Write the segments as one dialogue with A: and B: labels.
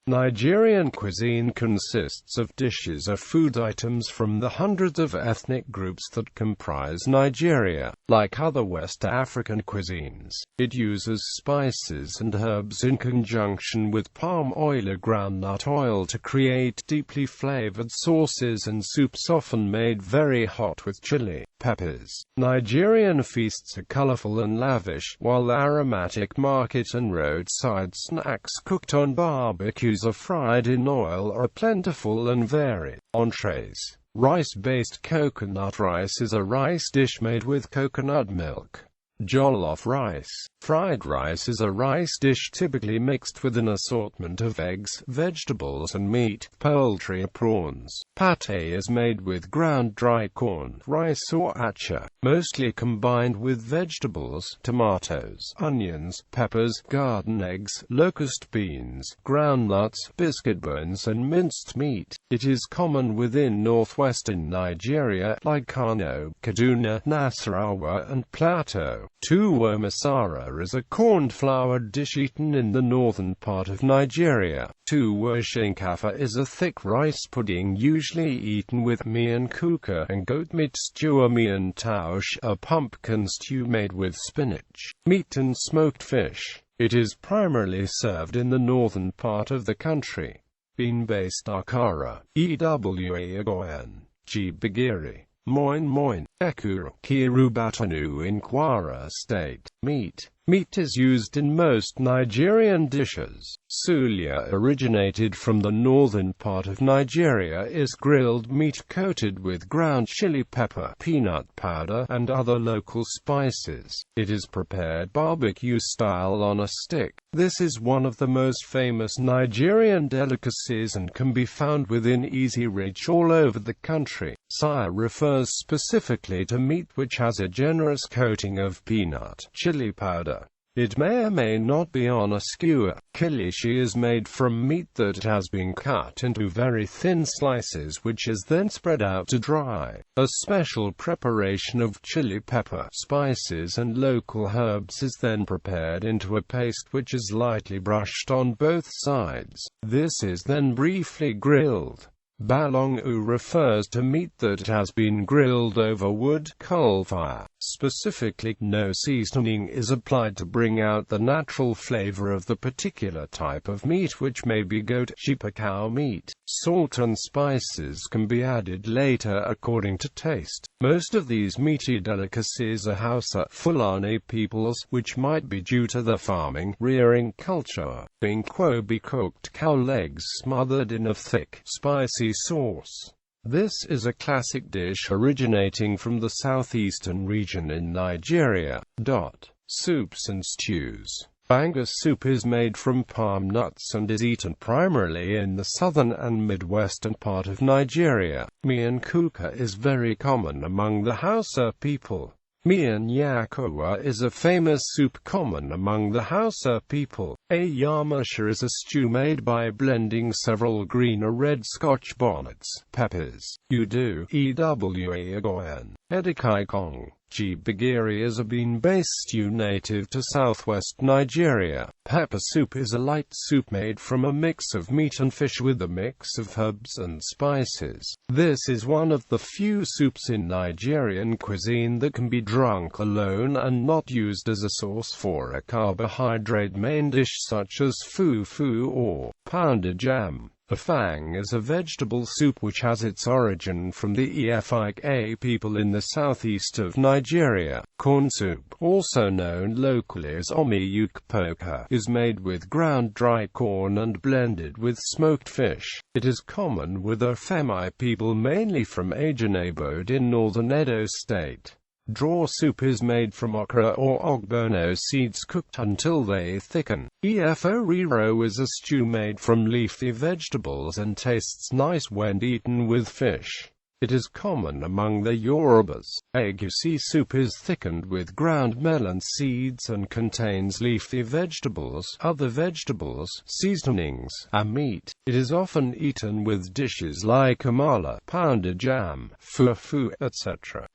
A: Nigerian cuisine consists of dishes or food items from the hundreds of ethnic groups that comprise Nigeria. Like other West African cuisines, it uses spices and herbs in conjunction with palm oil or groundnut oil to create deeply flavored sauces and soups often made very hot with chili, peppers. Nigerian feasts are colorful and lavish, while aromatic market and roadside snacks cooked on barbecues are fried in oil or plentiful and varied. Entrees. Rice-based coconut rice is a rice dish made with coconut milk. Jollof rice. Fried rice is a rice dish typically mixed with an assortment of eggs, vegetables and meat, poultry or prawns. Pate is made with ground dry corn, rice or acha, mostly combined with vegetables, tomatoes, onions, peppers, garden eggs, locust beans, groundnuts, biscuit bones and minced meat. It is common within northwestern Nigeria, like Kano, Kaduna, Nasarawa and Plateau. Tuwo masara is a corn-floured dish eaten in the northern part of Nigeria. Tuwo shinkafa is a thick rice pudding usually eaten with miyan kuka and goat meat stew or miyan taush, a pumpkin stew made with spinach, meat and smoked fish. It is primarily served in the northern part of the country. Bean-based akara, ewa gbigiri, moin moin, ekuru, kirubatanu in Kwara State. Meat is used in most Nigerian dishes. Sulia originated from the northern part of Nigeria, is grilled meat coated with ground chili pepper, peanut powder, and other local spices. It is prepared barbecue style on a stick. This is one of the most famous Nigerian delicacies and can be found within easy reach all over the country. Saya refers specifically to meat which has a generous coating of peanut chili powder. It may or may not be on a skewer. Kilishi is made from meat that has been cut into very thin slices which is then spread out to dry. A special preparation of chili pepper, spices and local herbs is then prepared into a paste which is lightly brushed on both sides. This is then briefly grilled. Balongu refers to meat that has been grilled over wood, coal fire. Specifically, no seasoning is applied to bring out the natural flavor of the particular type of meat, which may be goat, sheep or cow meat. Salt and spices can be added later according to taste. Most of these meaty delicacies are Hausa, Fulani peoples, which might be due to the farming, rearing culture. Nkwobi cooked cow legs smothered in a thick, spicy sauce. This is a classic dish originating from the southeastern region in Nigeria. Soups and stews. Banga soup is made from palm nuts and is eaten primarily in the southern and midwestern part of Nigeria. Miyan kuka is very common among the Hausa people. Miyan yakowa is a famous soup common among the Hausa people. A yamasha is a stew made by blending several green or red Scotch bonnets, peppers, udu, edikaikong. Gbigiri is a bean-based stew native to southwest Nigeria. Pepper soup is a light soup made from a mix of meat and fish with a mix of herbs and spices. This is one of the few soups in Nigerian cuisine that can be drunk alone and not used as a sauce for a carbohydrate main dish such as fufu or pounded yam. Afang is a vegetable soup which has its origin from the Efik people in the southeast of Nigeria. Corn soup, also known locally as omi-ukpoka, is made with ground dry corn and blended with smoked fish. It is common with Efemi people mainly from Ajanabode in northern Edo State. Draw soup is made from okra or ogbono seeds cooked until they thicken. Efo riro is a stew made from leafy vegetables and tastes nice when eaten with fish. It is common among the Yorubas. Egusi soup is thickened with ground melon seeds and contains leafy vegetables, other vegetables, seasonings, and meat. It is often eaten with dishes like amala, pounded yam, fufu, etc.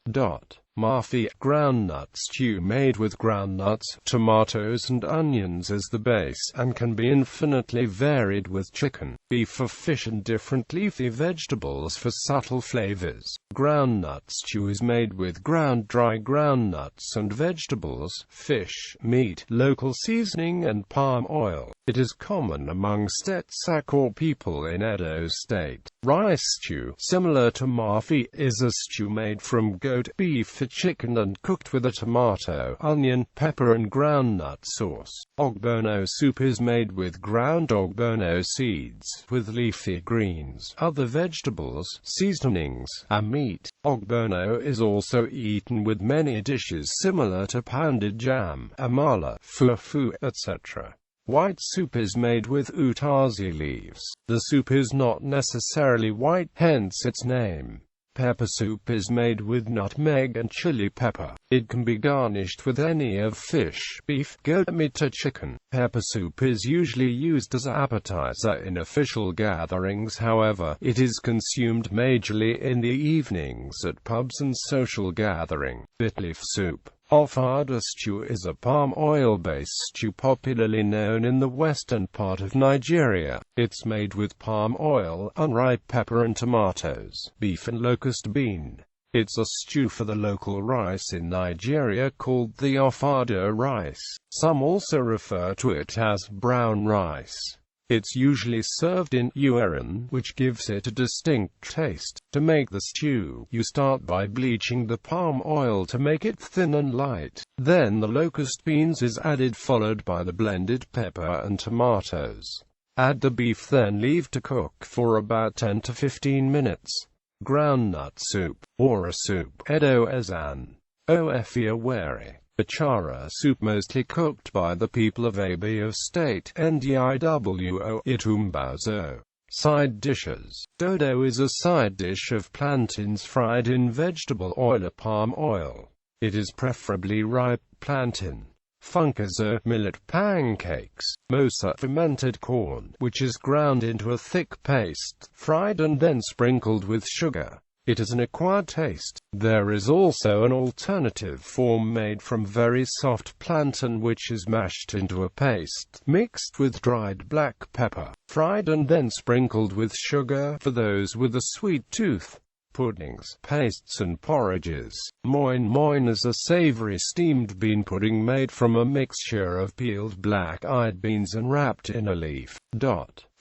A: Mafi, groundnut stew made with groundnuts, tomatoes and onions as the base, and can be infinitely varied with chicken, beef or fish and different leafy vegetables for subtle flavors. Groundnut stew is made with ground dry groundnuts and vegetables, fish, meat, local seasoning and palm oil. It is common among Stetsak people in Edo State. Rice stew, similar to mafi, is a stew made from goat, beef or chicken and cooked with a tomato, onion, pepper and groundnut sauce. Ogbono soup is made with ground ogbono seeds, with leafy greens, other vegetables, seasonings, and meat. Ogbono is also eaten with many dishes similar to pounded jam, amala, fufu, etc. White soup is made with utazi leaves. The soup is not necessarily white, hence its name. Pepper soup is made with nutmeg and chili pepper. It can be garnished with any of fish, beef, goat meat or chicken. Pepper soup is usually used as an appetizer in official gatherings, however, it is consumed majorly in the evenings at pubs and social gathering. Bitleaf soup. Ofada stew is a palm oil-based stew popularly known in the western part of Nigeria. It's made with palm oil, unripe pepper and tomatoes, beef and locust bean. It's a stew for the local rice in Nigeria called the ofada rice. Some also refer to it as brown rice. It's usually served in uerin, which gives it a distinct taste. To make the stew, you start by bleaching the palm oil to make it thin and light. Then the locust beans is added, followed by the blended pepper and tomatoes. Add the beef, then leave to cook for about 10 to 15 minutes. Groundnut soup, ora soup, Edo Ezan, Oefiawere. Achara soup, mostly cooked by the people of Abia State, Ndiwo Itumbazo. Side dishes. Dodo is a side dish of plantains fried in vegetable oil or palm oil. It is preferably ripe plantain. Funkazo, millet pancakes. Mosa, fermented corn, which is ground into a thick paste, fried and then sprinkled with sugar. It is an acquired taste. There is also an alternative form made from very soft plantain, which is mashed into a paste, mixed with dried black pepper, fried and then sprinkled with sugar for those with a sweet tooth. Puddings, pastes and porridges. Moin moin is a savory steamed bean pudding made from a mixture of peeled black-eyed beans and wrapped in a leaf.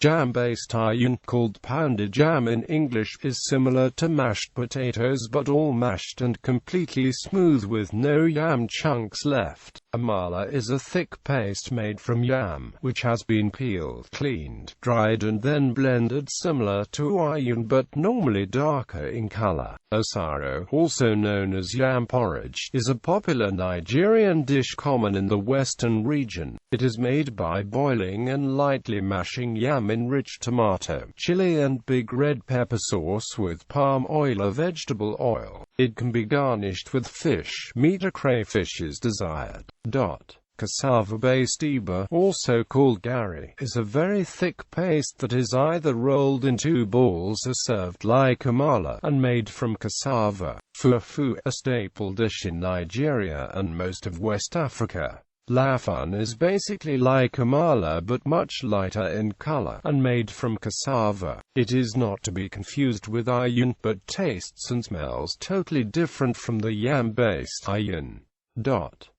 A: Jam-based ayun, called pounded jam in English, is similar to mashed potatoes but all mashed and completely smooth with no yam chunks left. Amala is a thick paste made from yam, which has been peeled, cleaned, dried and then blended, similar to ayun but normally darker in color. Osaro, also known as yam porridge, is a popular Nigerian dish common in the western region. It is made by boiling and lightly mashing yam in rich tomato, chili and big red pepper sauce with palm oil or vegetable oil. It can be garnished with fish, meat or crayfish as desired. Cassava-based iba, also called gari, is a very thick paste that is either rolled into balls or served like amala, and made from cassava. Fufu, a staple dish in Nigeria and most of West Africa. Lafun is basically like amala but much lighter in color, and made from cassava. It is not to be confused with ayun, but tastes and smells totally different from the yam-based ayun.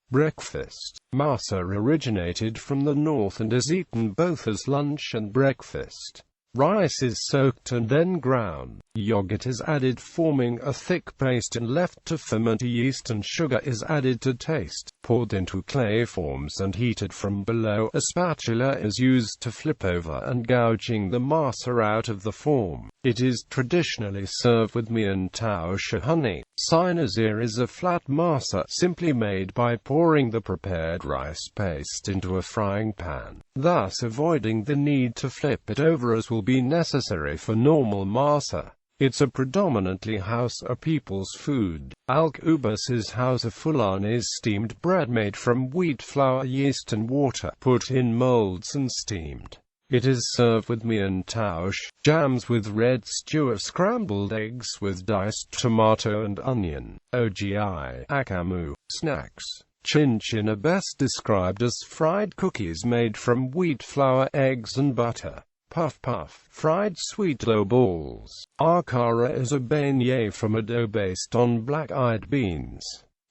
A: Breakfast. Masa originated from the north and is eaten both as lunch and breakfast. Rice is soaked and then ground. Yogurt is added, forming a thick paste, and left to ferment. Yeast and sugar is added to taste. Poured into clay forms and heated from below. A spatula is used to flip over and gouging the masa out of the form. It is traditionally served with mian tausha honey. Sinazir is a flat masa, simply made by pouring the prepared rice paste into a frying pan, thus avoiding the need to flip it over as will be necessary for normal masa. It's a predominantly Hausa people's food. Alkubus is Hausa Fulani's steamed bread made from wheat flour, yeast and water, put in molds and steamed. It is served with mian-taush, jams with red stew or scrambled eggs with diced tomato and onion. Ogi akamu. Snacks. Chin-chin are best described as fried cookies made from wheat flour, eggs and butter. Puff-puff. Fried sweet dough balls. Akara is a beignet from a dough based on black-eyed beans.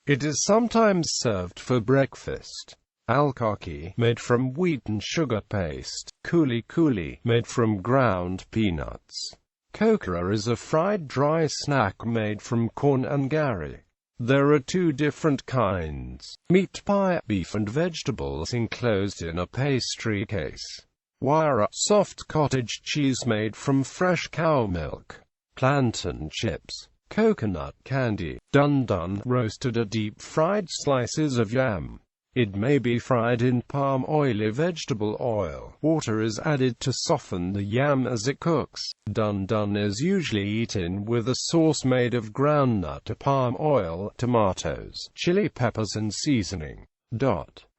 A: It is sometimes served for breakfast. Alkaki, made from wheat and sugar paste. Kuli-kuli, made from ground peanuts. Kokora is a fried dry snack made from corn and garlic. There are two different kinds. Meat pie, beef and vegetables enclosed in a pastry case. Wara, soft cottage cheese made from fresh cow milk. Plantain chips. Coconut candy. Dun-dun, roasted or deep-fried slices of yam. It may be fried in palm oil or vegetable oil. Water is added to soften the yam as it cooks. Dun-dun is usually eaten with a sauce made of groundnut or palm oil, tomatoes, chili peppers and seasoning.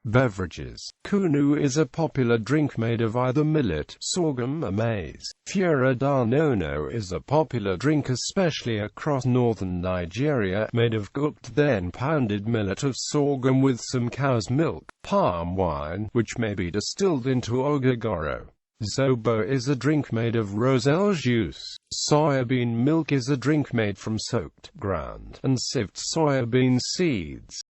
A: Beverages. Kunu is a popular drink made of either millet, sorghum or maize. Fura da nono is a popular drink especially across northern Nigeria, made of cooked then pounded millet of sorghum with some cow's milk. Palm wine, which may be distilled into ogogoro. Zobo is a drink made of roselle juice. Soybean milk is a drink made from soaked, ground, and sieved soybean seeds.